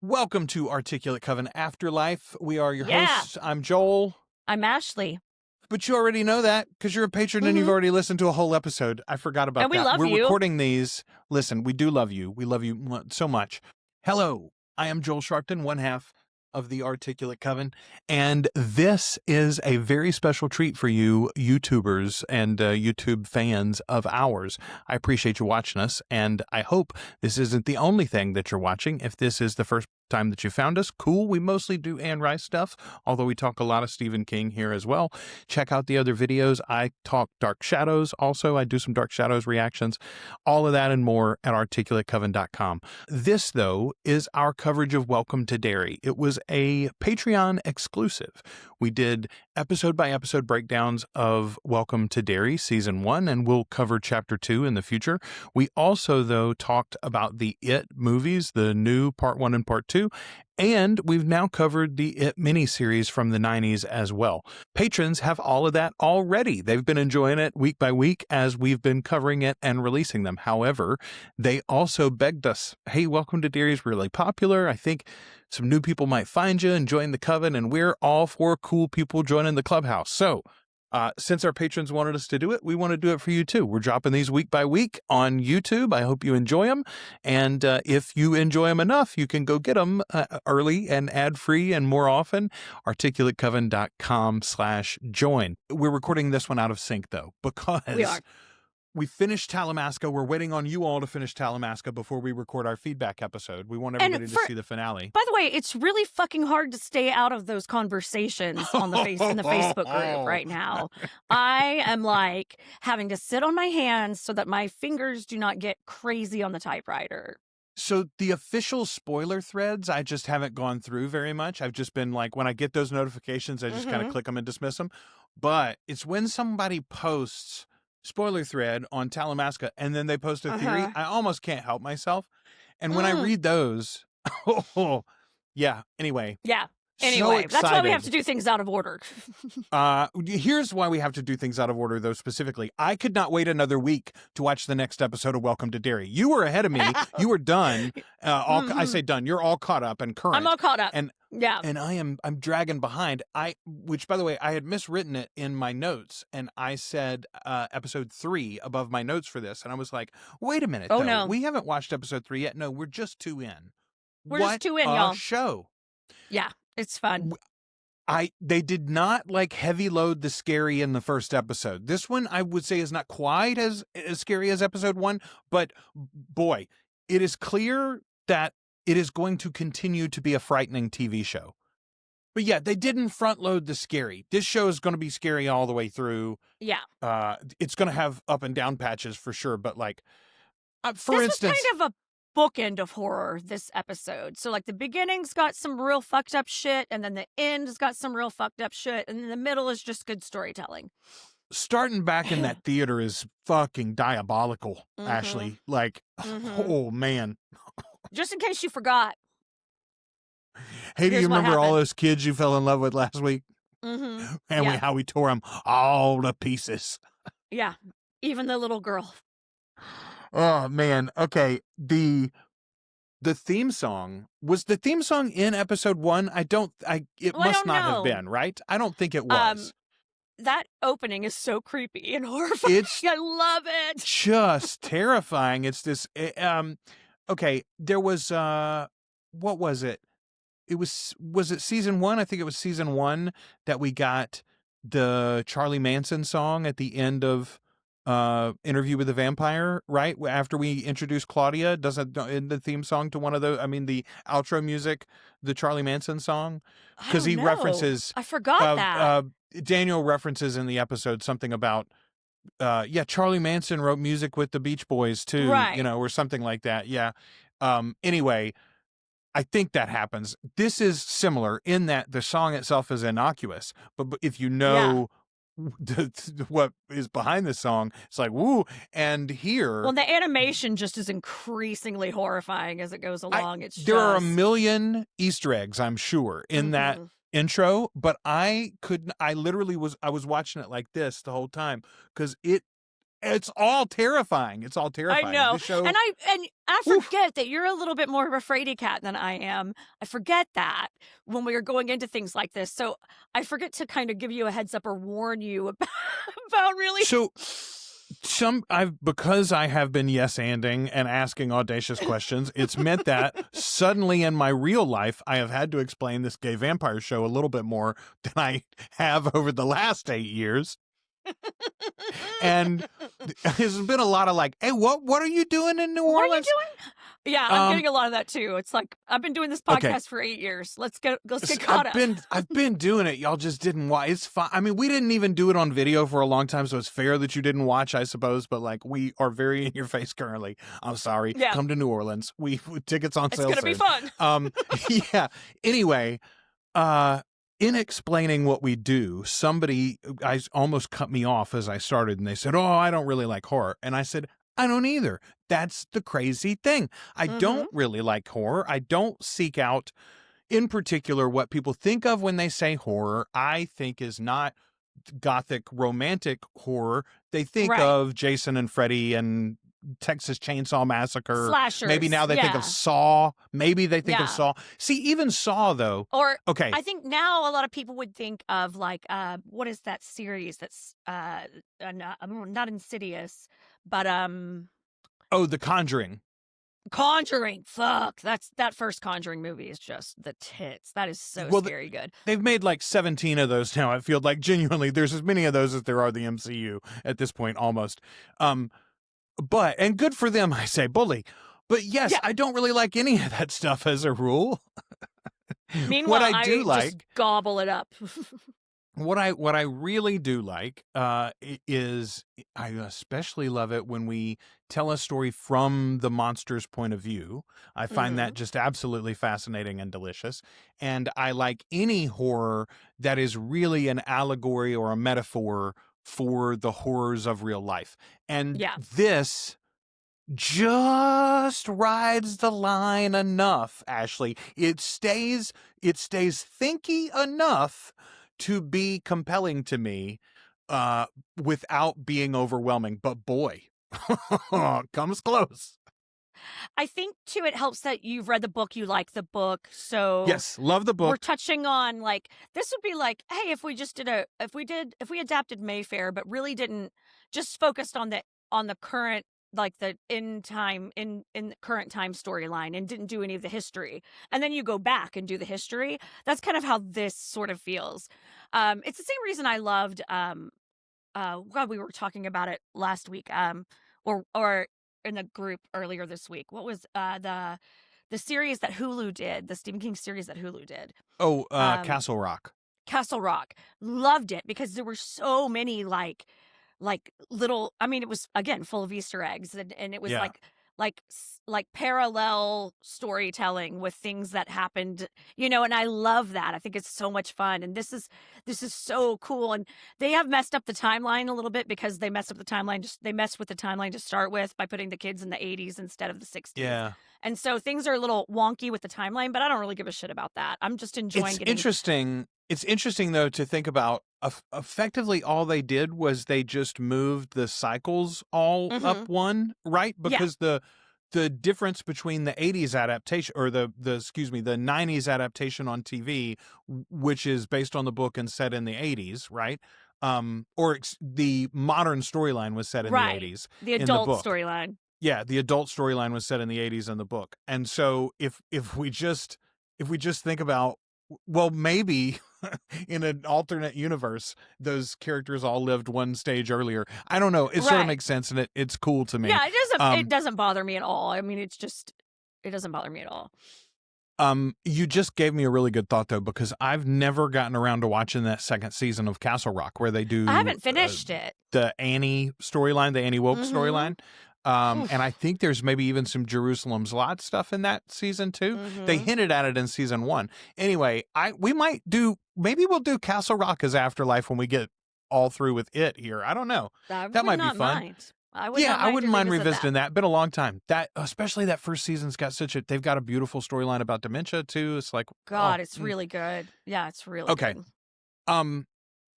Welcome to Articulate Coven Afterlife. We are your hosts. I'm Joel. I'm Ashley. But you already know that because you're a patron and you've already listened to a whole episode. I forgot about And we that. love We're you. recording these. Listen, we do love you. We love you so much. Hello, I am Joel Sharpton, one half of the Articulate Coven, and this is a very special treat for you YouTubers and YouTube fans of ours. I appreciate you watching us, and I hope this isn't the only thing that you're watching. If this is the first time that you found us, cool. We mostly do Anne Rice stuff, although we talk a lot of Stephen King here as well. Check out the other videos. I talk Dark Shadows also. I do some Dark Shadows reactions. All of that and more at articulatecoven.com. This, though, is our coverage of Welcome to Derry. It was a Patreon exclusive. We did episode-by-episode breakdowns of Welcome to Derry Season 1, and we'll cover Chapter 2 in the future. We also, though, talked about the It movies, the new Part 1 and Part 2, and we've now covered the It miniseries from the 90s as well. Patrons have all of that already. They've been enjoying it week by week as we've been covering it and releasing them. However, they also begged us, hey, Welcome to Derry is really popular. I think some new people might find you and join the Coven, and we're all for cool people joining the clubhouse. So, since our patrons wanted us to do it, we want to do it for you too. We're dropping these week by week on YouTube. I hope you enjoy them. And if you enjoy them enough, you can go get them early and ad-free and more often. articulatecoven.com/join. We're recording this one out of sync though, because we finished Talamasca. We're waiting on you all to finish Talamasca before we record our feedback episode. We want everybody to see the finale. By the way, it's really fucking hard to stay out of those conversations on the in the Facebook group right now. I am like having to sit on my hands so that my fingers do not get crazy on the typewriter. So the official spoiler threads, I just haven't gone through very much. I've just been like, when I get those notifications, I just kind of click them and dismiss them. But it's when somebody posts spoiler thread on Talamasca and then they post a theory, I almost can't help myself. And when I read those, anyway. Yeah. So anyway, excited. That's why we have to do things out of order. Here's why we have to do things out of order, though, specifically. I could not wait another week to watch the next episode of Welcome to Derry. You were ahead of me. You were done. I say done. You're all caught up and current. I'm all caught up. And I'm dragging behind. Which, by the way, I had miswritten it in my notes, and I said episode 3 above my notes for this, and I was like, wait a minute. Oh, no. We haven't watched episode 3 yet. No, we're just 2 in. We're just 2 in, y'all. Show. Yeah. It's fun. They did not like heavy load the scary in the first episode. This one I would say is not quite as scary as episode 1, but boy, it is clear that it is going to continue to be a frightening TV show. But yeah, they didn't front load the scary. This show is going to be scary all the way through. Yeah. It's going to have up and down patches for sure, but like for instance, this was kind of a bookend of horror this episode. So like the beginning's got some real fucked up shit, and then the end's got some real fucked up shit, and then the middle is just good storytelling. Starting back in that theater is fucking diabolical, Ashley. Like, oh man. Just in case you forgot. Hey, do you remember all those kids you fell in love with last week? And how we tore them all to pieces. Yeah, even the little girl. Oh man. Okay. The theme song was the theme song in episode 1. It must not have been, right? I don't think it was. That opening is so creepy and horrifying. I love it. Just terrifying. It's this. Okay. There was what was it? Was it season 1? I think it was season 1 that we got the Charlie Manson song at the end of Interview with the Vampire, right? After we introduced Claudia, doesn't in the theme song to one of the, the outro music, the Charlie Manson song, because he references. I forgot that. Daniel references in the episode something about, Charlie Manson wrote music with the Beach Boys too, right? Or something like that. Yeah. Anyway, I think that happens. This is similar in that the song itself is innocuous, but if you know. What is behind the song, it's like woo. And here, well, the animation just is increasingly horrifying as it goes along. There are a million Easter eggs, I'm sure, in that intro, but I literally was watching it like this the whole time because it's all terrifying. It's all terrifying. I know. This show... And I Oof. forget that you're a little bit more of a fraidy cat than I am. I forget that when we are going into things like this. So I forget to kind of give you a heads up or warn you about really. So because I have been yes-anding and asking audacious questions, it's meant that suddenly in my real life, I have had to explain this gay vampire show a little bit more than I have over the last 8 years. And there's been a lot of like, hey, what are you doing in New Orleans? What are you doing? Yeah, I'm getting a lot of that too. It's like, I've been doing this podcast for 8 years. Let's get caught up. I've been doing it. Y'all just didn't watch. It's fine. I mean, we didn't even do it on video for a long time, so it's fair that you didn't watch, I suppose. But like, we are very in your face currently. I'm sorry. Yeah. Come to New Orleans. We tickets on sale. It's gonna be fun. Yeah. Anyway, in explaining what we do, somebody almost cut me off as I started, and they said, "Oh, I don't really like horror," and I said, I don't either. That's the crazy thing. I don't really like horror. I don't seek out, in particular, what people think of when they say horror. I think is not gothic romantic horror. They think of Jason and Freddy and Texas Chainsaw Massacre. Slashers. Maybe now they think of Saw. Maybe they think of Saw. See, even Saw, though. Or, okay. I think now a lot of people would think of like, what is that series that's not Insidious, but oh, The Conjuring. Conjuring. Fuck. That first Conjuring movie is just the tits. That is so scary good. They've made like 17 of those now. I feel like genuinely there's as many of those as there are the MCU at this point, almost. But, and good for them, I say, bully. But yes, I don't really like any of that stuff as a rule. Meanwhile, what I do like, just gobble it up. What I really do like is I especially love it when we tell a story from the monster's point of view. I find that just absolutely fascinating and delicious. And I like any horror that is really an allegory or a metaphor for the horrors of real life. And this just rides the line enough, Ashley. It stays thinky enough to be compelling to me without being overwhelming. But boy, comes close. I think too it helps that you've read the book, you like the book. So yes, love the book. We're touching on like this would be like, hey, if we adapted Mayfair, but really didn't just focused on the current, like the in current time storyline and didn't do any of the history. And then you go back and do the history. That's kind of how this sort of feels. It's the same reason I loved God, we were talking about it last week. Or in the group earlier this week. What was the series that Hulu did, the Stephen King series that Hulu did? Oh, Castle Rock. Castle Rock. Loved it because there were so many like little, I mean, it was again full of Easter eggs and it was like parallel storytelling with things that happened, and I love that. I think it's so much fun. And this is so cool. And they have messed up the timeline a little bit because they messed with the timeline to start with by putting the kids in the 80s instead of the 60s. Yeah. And so things are a little wonky with the timeline, but I don't really give a shit about that. I'm just enjoying it. It's interesting, though, to think about effectively all they did was they just moved the cycles all up one, right? Because the difference between the 80s adaptation or the 90s adaptation on TV, which is based on the book and set in the 80s, right? The modern storyline was set in the 80s. The adult storyline. Yeah, the adult storyline was set in the 80s in the book. And so if we just think about, well, maybe in an alternate universe, those characters all lived one stage earlier. I don't know. It sort of makes sense, and it's cool to me. Yeah, it doesn't bother me at all. I mean, it doesn't bother me at all. You just gave me a really good thought, though, because I've never gotten around to watching that second season of Castle Rock where they do. I haven't finished it. The Annie storyline, the Annie Woke storyline. And I think there's maybe even some Jerusalem's Lot stuff in that season too. They hinted at it in season 1. Anyway, maybe we'll do Castle Rock as Afterlife when we get all through with it here. I don't know. That might be fun. I wouldn't mind revisiting that. Been a long time. That, especially that first season's got they've got a beautiful storyline about dementia too. It's like, God, it's really good. Yeah, it's really good.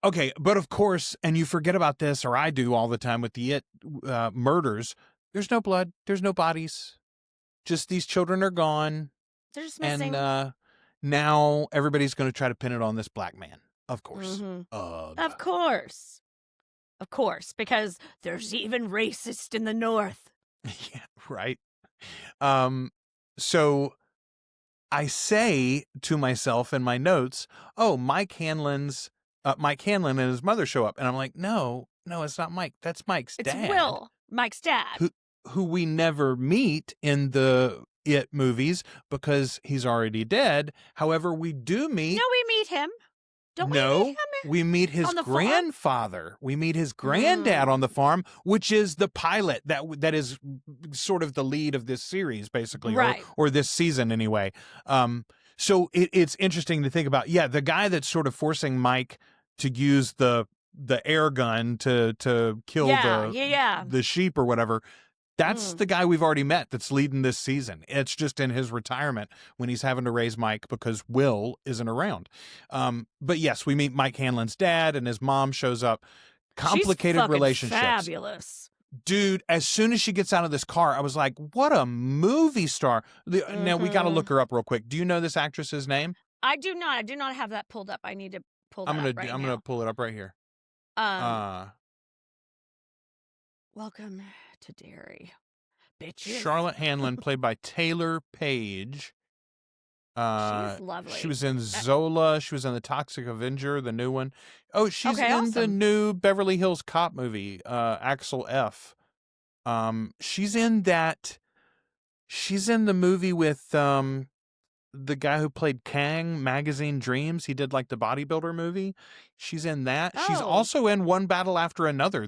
Okay, but of course, and you forget about this, or I do all the time with the It murders. There's no blood. There's no bodies. just these children are gone. They're just missing. And now everybody's going to try to pin it on this black man. Of course. Of course. Of course, because there's even racist in the North. Yeah, right. So I say to myself in my notes, oh, Mike Hanlon and his mother show up. And I'm like, no, it's not Mike. That's Mike's dad. It's Will, Mike's dad. Who we never meet in the It movies because he's already dead. However, we do meet... No, we meet him. Don't we meet him? We meet his grandfather. Farm? We meet his granddad on the farm, which is the pilot that is sort of the lead of this series, basically, right. or this season anyway. So it's interesting to think about. Yeah, the guy that's sort of forcing Mike to use the air gun to kill the sheep or whatever. That's the guy we've already met that's leading this season. It's just in his retirement when he's having to raise Mike because Will isn't around. But yes, we meet Mike Hanlon's dad and his mom shows up. Complicated She's relationships. Fabulous. Dude, as soon as she gets out of this car, I was like, what a movie star. Now, we got to look her up real quick. Do you know this actress's name? I do not. I do not have that pulled up. I need to pull that up right now. I'm going to pull it up right here. Welcome to Derry, bitches. Charlotte Hanlon, played by Taylor Page. She's lovely. She was in Zola. She was in The Toxic Avenger, the new one. Oh, she's in the new Beverly Hills Cop movie, Axel F. She's in that. She's in the movie with the guy who played Kang, Magazine Dreams. He did like the bodybuilder movie. She's in that. Oh. She's also in One Battle After Another,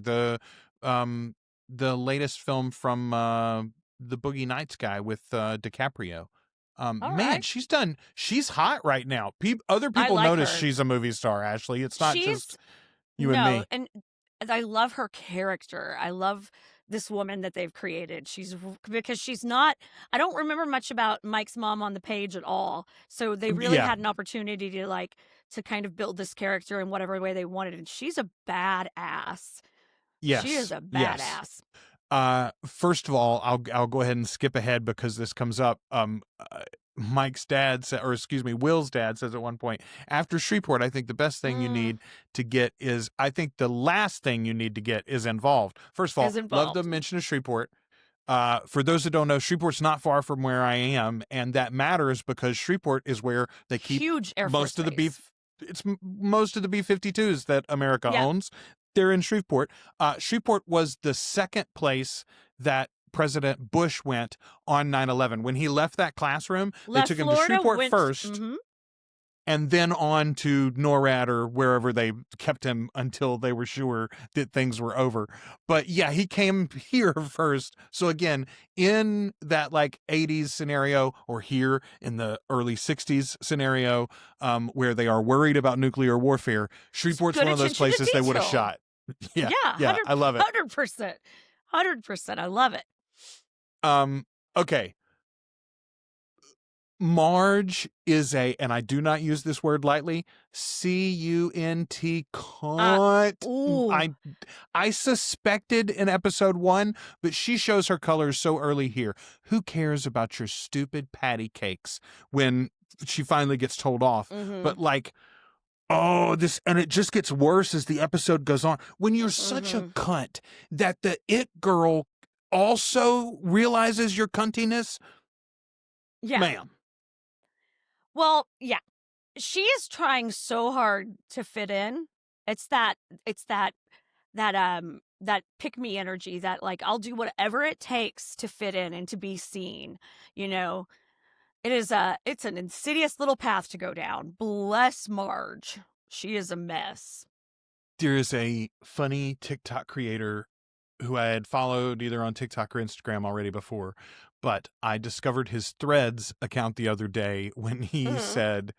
the latest film from the Boogie Nights guy with DiCaprio. Man, right. She's hot right now. Other people notice she's a movie star, Ashley. It's not just you and me. And I love her character. I love this woman that they've created. Because she's not, I don't remember much about Mike's mom on the page at all. So they really had an opportunity to kind of build this character in whatever way they wanted. And she's a badass. Yes. She is a badass. Yes. First of all, I'll go ahead and skip ahead because this comes up. Will's dad says at one point, after Shreveport, I think the best thing you need to get is, I think the last thing you need to get is involved. First of all, love the mention of Shreveport. For those that don't know, Shreveport's not far from where I am, and that matters because Shreveport is where they keep huge Air Force most of the It's most of the B-52s that America owns. They're in Shreveport. Shreveport was the second place that President Bush went on 9/11. When he left that classroom, they took him to Shreveport first, and then on to NORAD or wherever they kept him until they were sure that things were over. But yeah, he came here first. So again, in that 80s scenario, or here in the early 60s scenario, where they are worried about nuclear warfare, Shreveport's one of those places they would have shot. Yeah, I love it. 100%. I love it. Okay. Marge is and I do not use this word lightly, C-U-N-T, cunt. I suspected in episode 1, but she shows her colors so early here. Who cares about your stupid patty cakes when she finally gets told off? But and it just gets worse as the episode goes on. When you're such a cunt that the It girl also realizes your cuntiness, ma'am. Well, yeah, she is trying so hard to fit in. It's that pick me energy that I'll do whatever it takes to fit in and to be seen. It's an insidious little path to go down. Bless Marge. She is a mess. There is a funny TikTok creator who I had followed either on TikTok or Instagram already before, but I discovered his Threads account the other day when he said,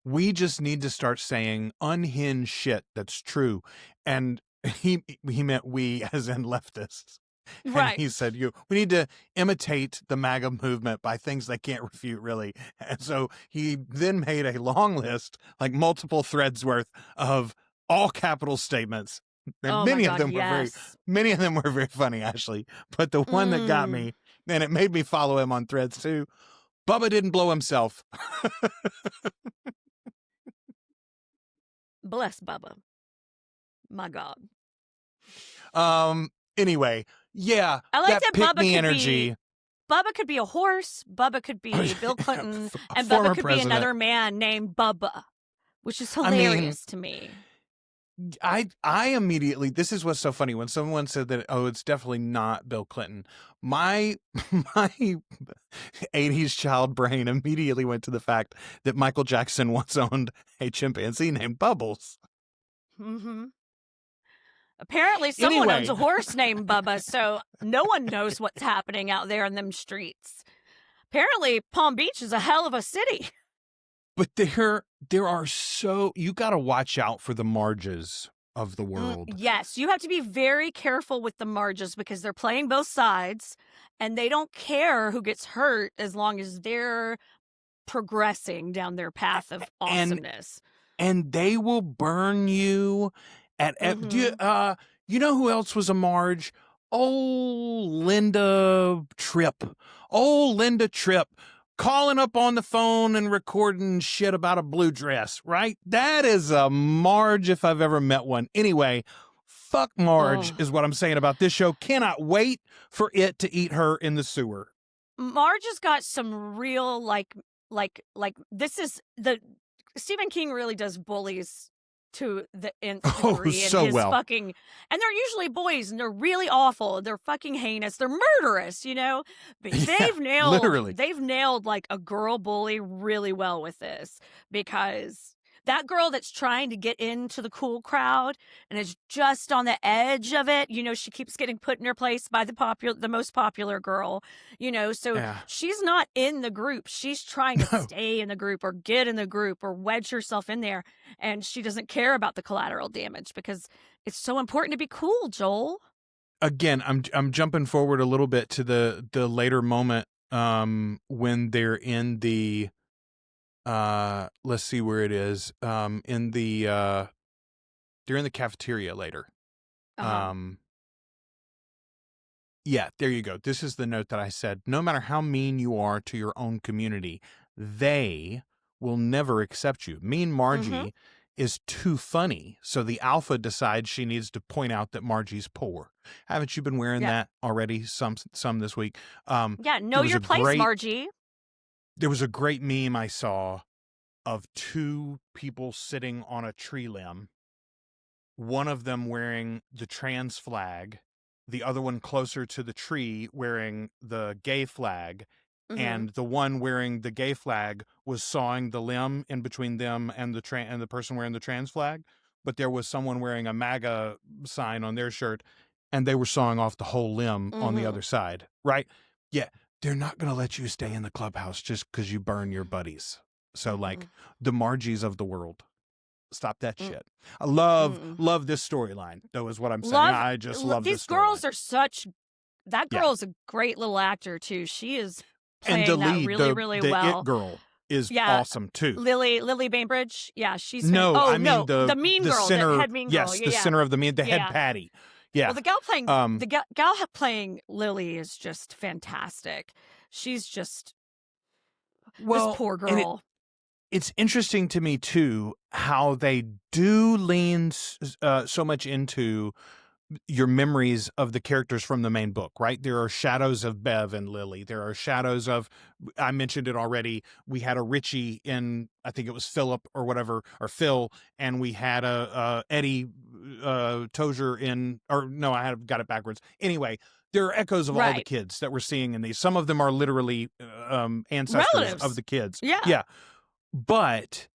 we just need to start saying unhinged shit that's true. And he meant we as in leftists. Right. And he said, we need to imitate the MAGA movement by things they can't refute, really. And so he then made a long list, multiple threads worth of all capital statements. And many of them were very funny, Ashley. But the one that got me And it made me follow him on Threads too. Bubba didn't blow himself. Bless Bubba. My God. Anyway, yeah, I like that pick Bubba me could energy. be Bubba could be a horse, Bubba could be Bill Clinton, and former Bubba could president. be another man named Bubba, which is hilarious to me. I immediately, this is what's so funny, when someone said that, oh, it's definitely not Bill Clinton, my 80s child brain immediately went to the fact that Michael Jackson once owned a chimpanzee named Bubbles. Mm-hmm. Apparently someone owns a horse named Bubba, so no one knows what's happening out there in them streets. Apparently Palm Beach is a hell of a city. But there are you got to watch out for the Marges of the world. Yes, you have to be very careful with the Marges because they're playing both sides and they don't care who gets hurt as long as they're progressing down their path of awesomeness. And they will burn you at you know who else was a Marge? Oh, Linda Tripp. Oh, Linda Tripp. Calling up on the phone and recording shit about a blue dress, right? That is a Marge if I've ever met one. Anyway, fuck Marge is what I'm saying about this show. Cannot wait for it to eat her in the sewer. Marge has got some real, like this is the Stephen King really does bullies to the nth degree. So well. Fucking, and they're usually boys, and they're really awful. They're fucking heinous. They're murderous, you know. But they've nailed like a girl bully really well with this, because that girl that's trying to get into the cool crowd and is just on the edge of it, you know, she keeps getting put in her place by the most popular girl, you know, so she's not in the group. She's trying to stay in the group or get in the group or wedge herself in there. And she doesn't care about the collateral damage because it's so important to be cool, Joel. Again, I'm jumping forward a little bit to the later moment when they're in the let's see where it is. They're in the cafeteria later. Yeah, there you go. This is the note that I said. No matter how mean you are to your own community, they will never accept you. Mean Margie is too funny, so the alpha decides she needs to point out that Margie's poor. Haven't you been wearing that already? Some this week. Know your place, Margie. There was a great meme I saw of two people sitting on a tree limb, one of them wearing the trans flag, the other one closer to the tree wearing the gay flag, and the one wearing the gay flag was sawing the limb in between them and the person wearing the trans flag, but there was someone wearing a MAGA sign on their shirt, and they were sawing off the whole limb on the other side, right? Yeah. They're not going to let you stay in the clubhouse just because you burn your buddies. So, like, the Margies of the world. Stop that shit. I love this storyline, though, is what I'm saying. I just love this storyline. These girls are such... That girl is a great little actor, too. She is playing that really, really well. The It girl is awesome, too. Lily Bainbridge? Yeah, she's... the mean girl, center, the head mean girl. Yes, the center of the head Patty. Yeah. Well, the gal playing Lily is just fantastic. She's just this poor girl. It's interesting to me too how they do lean so much into your memories of the characters from the main book, right? There are shadows of Bev and Lily. There are shadows of, I mentioned it already, we had a Richie in, I think it was Philip or whatever, or Phil, and we had a Eddie Tozier in, or no, I got it backwards. Anyway, there are echoes of all the kids that we're seeing in these. Some of them are literally ancestors relatives of the kids. Yeah. But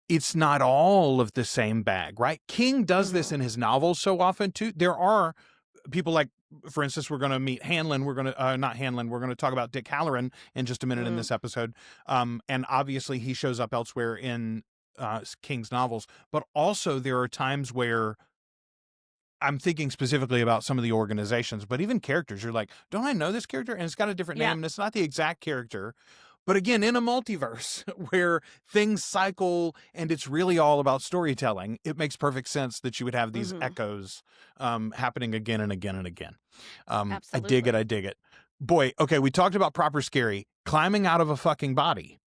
it's not all of the same bag, right? King does this in his novels so often too. There are people like, for instance, we're going to meet Hanlon. We're going to, not Hanlon, we're going to talk about Dick Halloran in just a minute in this episode. And obviously he shows up elsewhere in King's novels, but also there are times where I'm thinking specifically about some of the organizations, but even characters, you're like, don't I know this character? And it's got a different name and it's not the exact character. But again, in a multiverse where things cycle and it's really all about storytelling, it makes perfect sense that you would have these echoes happening again and again and again. I dig it. boy, okay, we talked about proper scary. Climbing out of a fucking body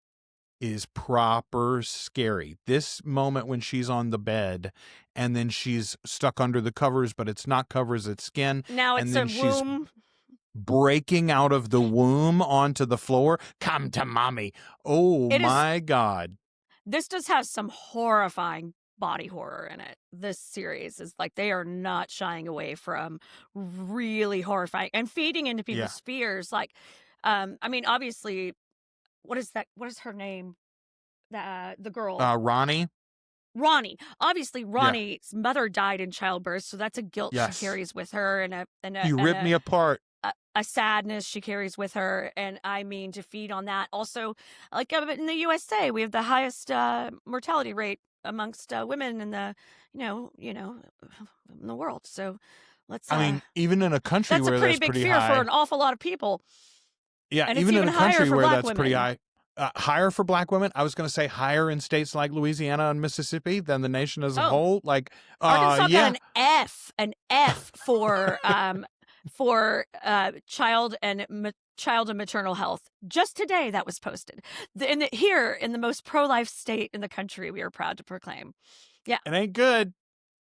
is proper scary. This moment when she's on the bed and then she's stuck under the covers, but it's not covers, it's skin. Now and it's then a she's womb. breaking out of the womb onto the floor. Come to mommy. Oh my God. This does have some horrifying body horror in it. This series is like, they are not shying away from really horrifying and feeding into people's fears. Like, I mean, obviously, what is her name? The girl. Ronnie. Obviously, Ronnie's mother died in childbirth, so that's a guilt she carries with her, You ripped me apart. A sadness she carries with her, and I mean, to feed on that. Also, like in the USA, we have the highest mortality rate amongst women in the in the world. So let's. I mean, even in a country where that's a pretty big fear high, for an awful lot of people. Yeah, and even in a country where that's women. pretty high. Higher for Black women. I was going to say higher in states like Louisiana and Mississippi than the nation as a whole. Like Arkansas got an F for child and maternal health. Just today, that was posted. Here in the most pro-life state in the country, we are proud to proclaim. Yeah, it ain't good.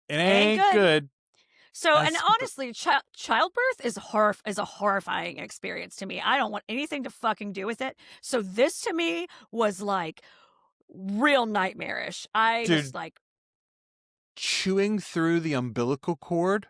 It ain't good. So, and honestly, childbirth is a horrifying experience to me. I don't want anything to fucking do with it. So this to me was like real nightmarish. I was like chewing through the umbilical cord.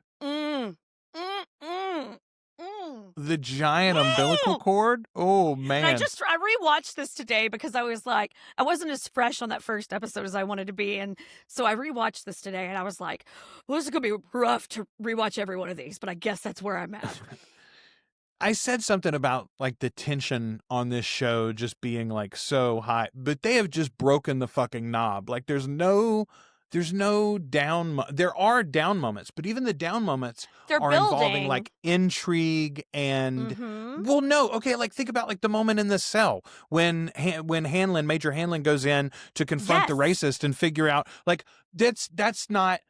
The giant umbilical cord. Oh man! And I rewatched this today because I was like, I wasn't as fresh on that first episode as I wanted to be, and so I rewatched this today, and I was like, well, this is gonna be rough to rewatch every one of these, but I guess that's where I'm at. I said something about like the tension on this show just being like so high, but they have just broken the fucking knob. Like there's no down. There are down moments, but even the down moments are involving like intrigue and well, no, okay, like think about like the moment in the cell when Major Hanlon goes in to confront the racist and figure out like that's not.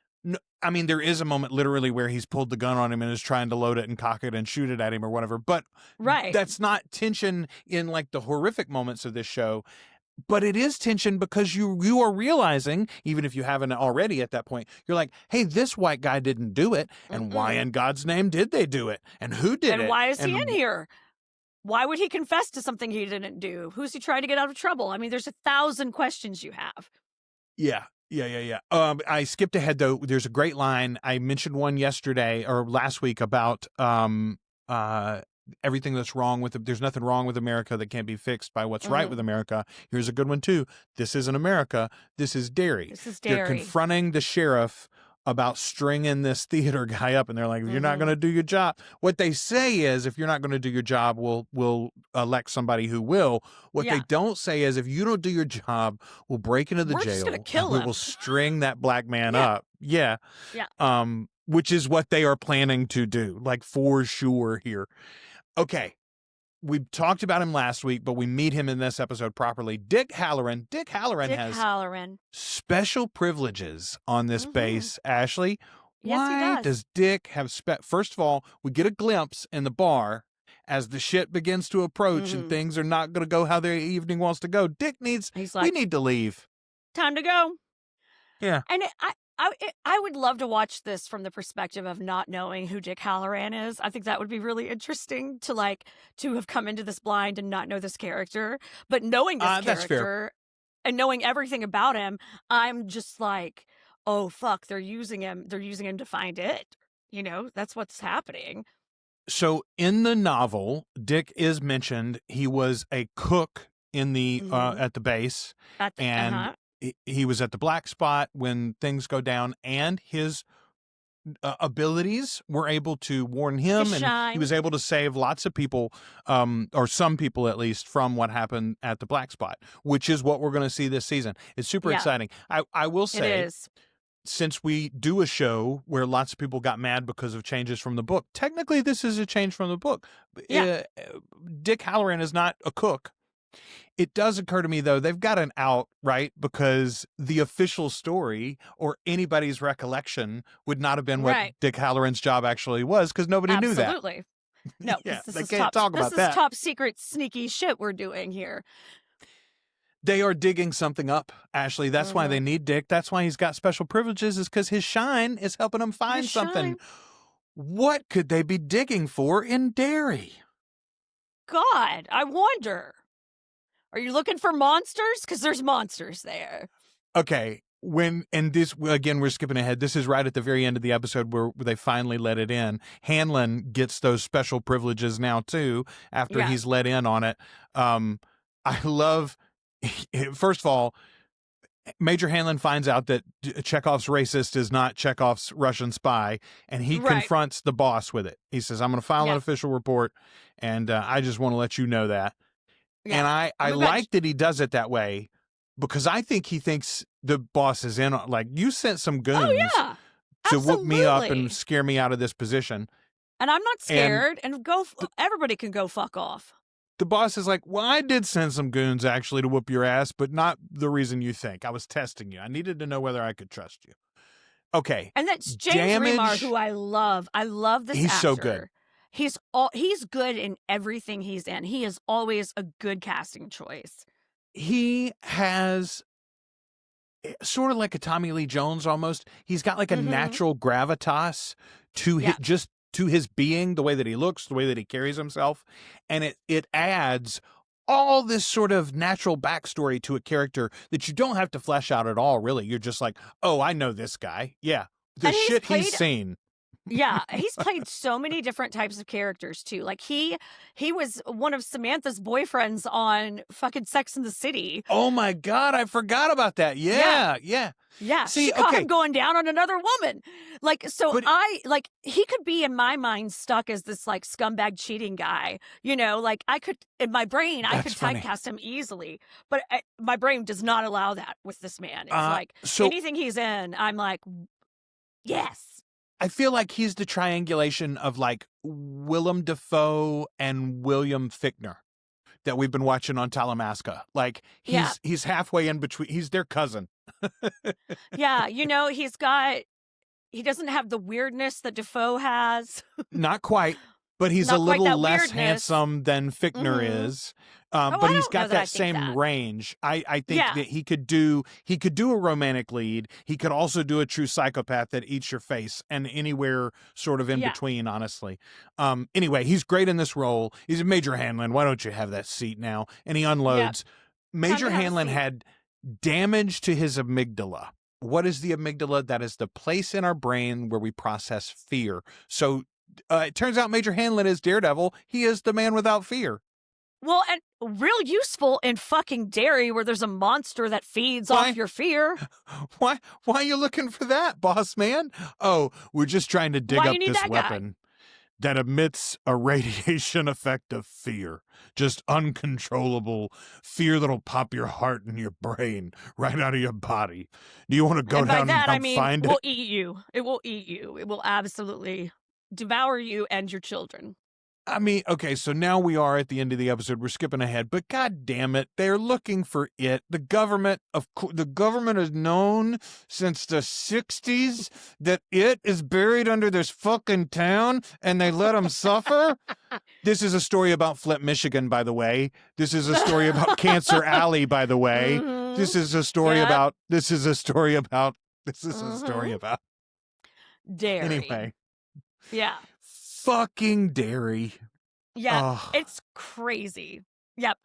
I mean, there is a moment literally where he's pulled the gun on him and is trying to load it and cock it and shoot it at him or whatever. But that's not tension in like the horrific moments of this show. But it is tension because you are realizing, even if you haven't already at that point, you're like, hey, this white guy didn't do it. And why in God's name did they do it? And who did it? And why is he in here? Why would he confess to something he didn't do? Who's he trying to get out of trouble? I mean, there's 1,000 questions you have. Yeah. I skipped ahead, though. There's a great line. I mentioned one yesterday or last week about everything that's wrong with there's nothing wrong with America that can't be fixed by what's right with America. Here's a good one too. This isn't America. This is Derry. They're confronting the sheriff about stringing this theater guy up, and they're like, "You're not going to do your job." What they say is, "If you're not going to do your job, we'll elect somebody who will." What they don't say is, "If you don't do your job, we'll break into the jail. Just gonna kill him. We will string that black man up." Yeah. Which is what they are planning to do, like for sure here. Okay. We talked about him last week, but we meet him in this episode properly. Dick Halloran. Dick Halloran has special privileges on this base, Ashley. Why does Dick have First of all, we get a glimpse in the bar as the shit begins to approach and things are not going to go how their evening wants to go. Dick needs, we need to leave. Time to go. Yeah. And I would love to watch this from the perspective of not knowing who Dick Halloran is. I think that would be really interesting to have come into this blind and not know this character. But knowing this character and knowing everything about him, I'm just like, oh, fuck, they're using him. They're using him to find it. You know, that's what's happening. So in the novel, Dick is mentioned. He was a cook in the at the base. He was at the black spot when things go down, and his abilities were able to warn him, and he was able to save lots of people, or some people at least, from what happened at the black spot, which is what we're going to see this season. It's super exciting. I will say, since we do a show where lots of people got mad because of changes from the book, technically this is a change from the book. Dick Halloran is not a cook. It does occur to me, though, they've got an out, right? Because the official story or anybody's recollection would not have been what Dick Halloran's job actually was, because nobody knew that. No, Yeah, because they can't talk this about is that. top secret sneaky shit we're doing here. They are digging something up, Ashley. That's why they need Dick. That's why he's got special privileges, is because his shine is helping him find His something. shine. What could they be digging for in Derry? God, I wonder. Are you looking for monsters? Because there's monsters there. Okay, and this, again, we're skipping ahead. This is right at the very end of the episode where they finally let it in. Hanlon gets those special privileges now, too, after he's let in on it. I love, first of all, Major Hanlon finds out that Chekhov's racist is not Chekhov's Russian spy, and he confronts the boss with it. He says, I'm going to file an official report, and I just want to let you know that. Yeah. And I like that he does it that way, because I think he thinks the boss is in, like, you sent some goons to whoop me up and scare me out of this position. And I'm not scared, and everybody can go fuck off. The boss is like, well, I did send some goons actually to whoop your ass, but not the reason you think. I was testing you. I needed to know whether I could trust you. Okay. And that's James Remar, who I love. I love this actor. He's so good. He's good in everything he's in. He is always a good casting choice. He has sort of like a Tommy Lee Jones almost. He's got like a natural gravitas to to his being, the way that he looks, the way that he carries himself. And it adds all this sort of natural backstory to a character that you don't have to flesh out at all, really. You're just like, oh, I know this guy. Yeah. The shit he's seen. Yeah, he's played so many different types of characters too. Like he was one of Samantha's boyfriends on fucking Sex and the City. Oh my God, I forgot about that. Yeah. See, she caught him going down on another woman. Like, so he could be in my mind stuck as this like scumbag cheating guy. You know, like I could, in my brain, I could typecast him easily, but my brain does not allow that with this man. It's like anything he's in, I'm like, yes. I feel like he's the triangulation of like Willem Dafoe and William Fichtner that we've been watching on Talamasca. Like he's halfway in between. He's their cousin. Yeah, you know, he doesn't have the weirdness that Dafoe has. Not quite, but he's a little less handsome than Fichtner is. But he's got that same range. I think that he could do a romantic lead. He could also do a true psychopath that eats your face, and anywhere sort of in between, honestly. Anyway, he's great in this role. He's a Major Hanlon. Why don't you have that seat now? And he unloads. Major Hanlon had damage to his amygdala. What is the amygdala? That is the place in our brain where we process fear. So it turns out Major Hanlon is Daredevil. He is the man without fear. Well, and real useful in fucking Derry, where there's a monster that feeds off your fear. Why are you looking for that, boss man? Oh, we're just trying to dig up this weapon that emits a radiation effect of fear. Just uncontrollable fear that'll pop your heart and your brain right out of your body. Do you want to go down and find it? It will eat you. It will eat you. It will absolutely devour you and your children. I mean, okay, so now we are at the end of the episode. We're skipping ahead, but God damn it, they're looking for it. The government has known since the 60s that it is buried under this fucking town, and they let them suffer. This is a story about Flint, Michigan, by the way. This is a story about Cancer Alley, by the way. This is a story about. Derry. Anyway. Yeah. Fucking Derry. Yeah, it's crazy. Yep,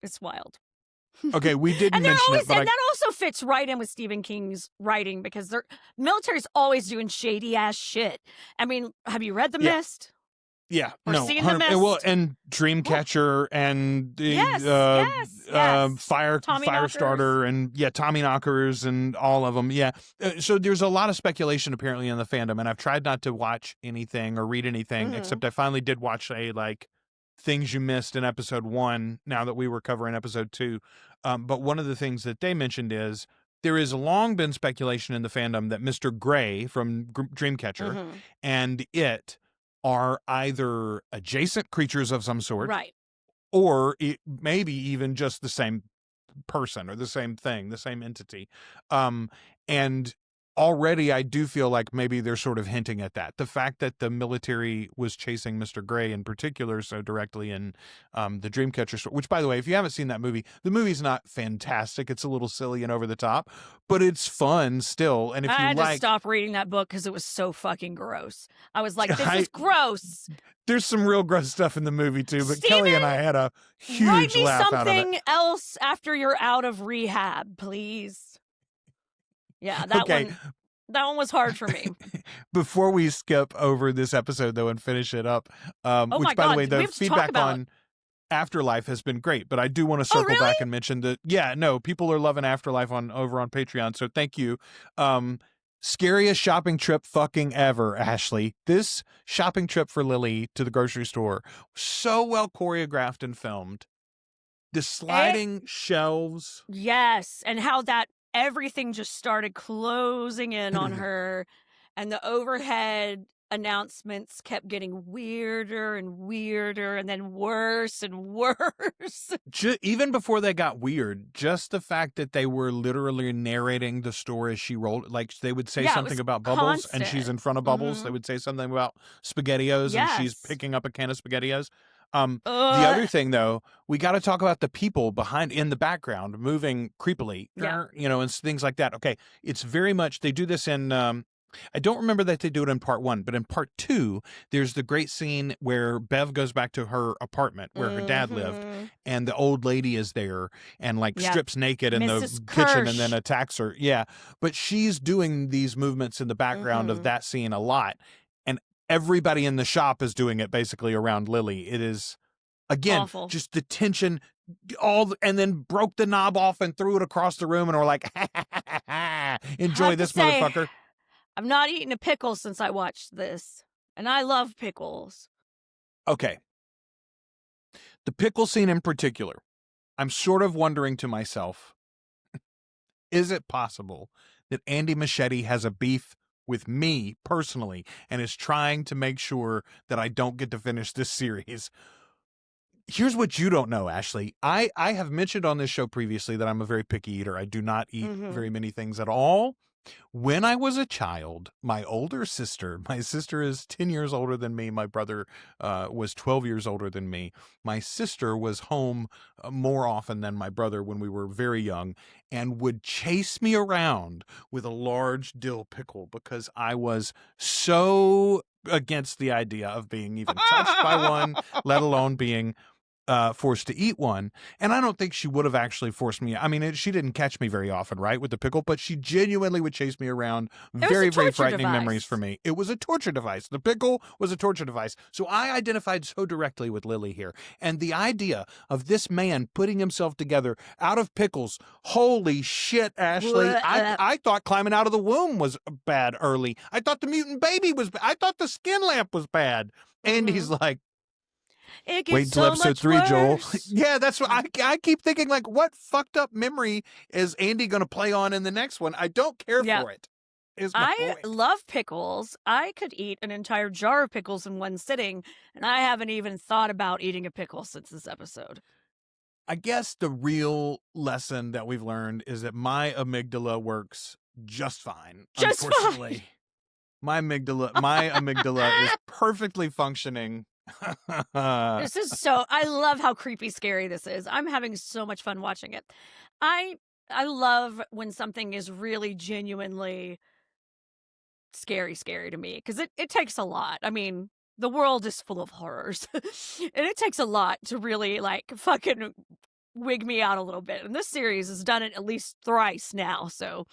it's wild. Okay, we did mention it, but and that also fits right in with Stephen King's writing, because the military's always doing shady ass shit. I mean, have you read The Mist? Yeah, or seen The Mist? Well, and Dreamcatcher and Firestarter and Tommyknockers and all of them. Yeah, so there's a lot of speculation apparently in the fandom, and I've tried not to watch anything or read anything, except I finally did watch things you missed in episode 1. Now that we were covering episode 2, but one of the things that they mentioned is there has long been speculation in the fandom that Mr. Gray from Dreamcatcher and it are either adjacent creatures of some sort, right, or maybe even just the same person or the same thing, the same entity. And already I do feel like maybe they're sort of hinting at that. The fact that the military was chasing Mr. Gray in particular so directly in the Dreamcatcher story, which, by the way, if you haven't seen that movie, the movie's not fantastic. It's a little silly and over the top, but it's fun still. And if I you had like, to stop reading that book because it was so fucking gross. I was like, this is gross. There's some real gross stuff in the movie too, but Steven, Kelly and I had a huge write me laugh out of it. something else after you're out of rehab, please. Yeah, that one was hard for me. Before we skip over this episode, though, and finish it up, which, by the way, the feedback on Afterlife has been great, but I do want to circle back and mention that, people are loving Afterlife over on Patreon, so thank you. Scariest shopping trip fucking ever, Ashley. This shopping trip for Lily to the grocery store, so well choreographed and filmed. The sliding shelves. Yes, and how that everything just started closing in on her, and the overhead announcements kept getting weirder and weirder and then worse and worse. Even before they got weird, just the fact that they were literally narrating the story as she rolled, like they would say something about Bubbles and she's in front of Bubbles. They would say something about SpaghettiOs and she's picking up a can of SpaghettiOs. The other thing, though, we got to talk about the people in the background moving creepily, and things like that. Okay, it's very much, they do this in, I don't remember that they do it in part 1, but in part 2, there's the great scene where Bev goes back to her apartment where her dad lived, and the old lady is there and strips naked in the kitchen and then attacks her. Yeah, but she's doing these movements in the background of that scene a lot. Everybody in the shop is doing it basically around Lily. It is, again, awful. Just the tension, and then broke the knob off and threw it across the room, and we're like, enjoy this, motherfucker. I've not eaten a pickle since I watched this, and I love pickles. Okay. The pickle scene in particular, I'm sort of wondering to myself, is it possible that Andy Machete has a beef with me personally and is trying to make sure that I don't get to finish this series? Here's what you don't know, Ashley. I have mentioned on this show previously that I'm a very picky eater. I do not eat very many things at all. When I was a child, my sister is 10 years older than me. My brother was 12 years older than me. My sister was home more often than my brother when we were very young and would chase me around with a large dill pickle because I was so against the idea of being even touched by one, let alone being forced to eat one. And I don't think she would have actually forced me. I mean, she didn't catch me very often, right, with the pickle, but she genuinely would chase me around. Very, very frightening memories for me. It was a torture device. The pickle was a torture device. So I identified so directly with Lily here. And the idea of this man putting himself together out of pickles, holy shit, Ashley. I thought climbing out of the womb was bad early. I thought the mutant baby was bad. I thought the skin lamp was bad. And he's like, wait until episode 3, Joel. Yeah, that's what I keep thinking, like, what fucked up memory is Andy going to play on in the next one? I don't care for it. I love pickles. I could eat an entire jar of pickles in one sitting, and I haven't even thought about eating a pickle since this episode. I guess the real lesson that we've learned is that my amygdala works just fine. Unfortunately, my amygdala is perfectly functioning. This is I love how creepy scary this is. I'm having so much fun watching it. I love when something is really genuinely scary to me because it takes a lot. I mean, the world is full of horrors and it takes a lot to really fucking wig me out a little bit. And this series has done it at least thrice now. So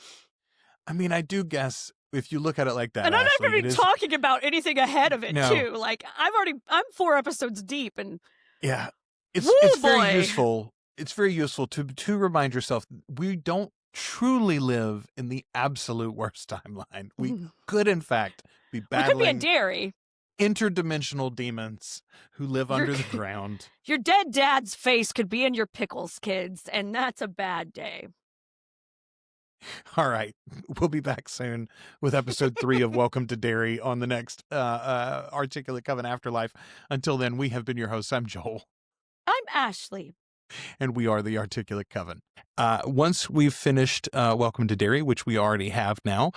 I mean, I do guess if you look at it like that, and I'm Ashley, not even talking about anything ahead of it too. Like I'm 4 episodes deep, and it's very useful. It's very useful to remind yourself we don't truly live in the absolute worst timeline. We could, in fact, be battling. We could be in Derry. Interdimensional demons who live under the ground. Your dead dad's face could be in your pickles, kids, and that's a bad day. All right. We'll be back soon with episode 3 of Welcome to Derry on the next Articulate Coven Afterlife. Until then, we have been your hosts. I'm Joel. I'm Ashley. And we are the Articulate Coven. Once we've finished Welcome to Derry, which we already have now,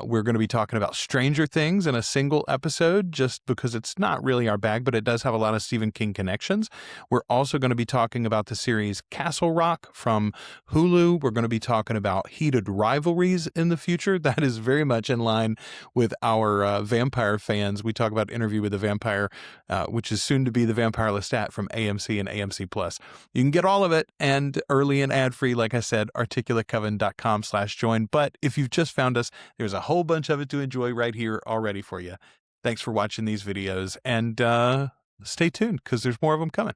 we're going to be talking about Stranger Things in a single episode, just because it's not really our bag, but it does have a lot of Stephen King connections. We're also going to be talking about the series Castle Rock from Hulu. We're going to be talking about heated rivalries in the future. That is very much in line with our vampire fans. We talk about Interview with the Vampire, which is soon to be the Vampire Lestat from AMC and AMC Plus. You can get all of it and early and ad-free, like I said, articulatecoven.com/join. But if you've just found us, there's a whole bunch of it to enjoy right here already for you. Thanks for watching these videos, and stay tuned because there's more of them coming.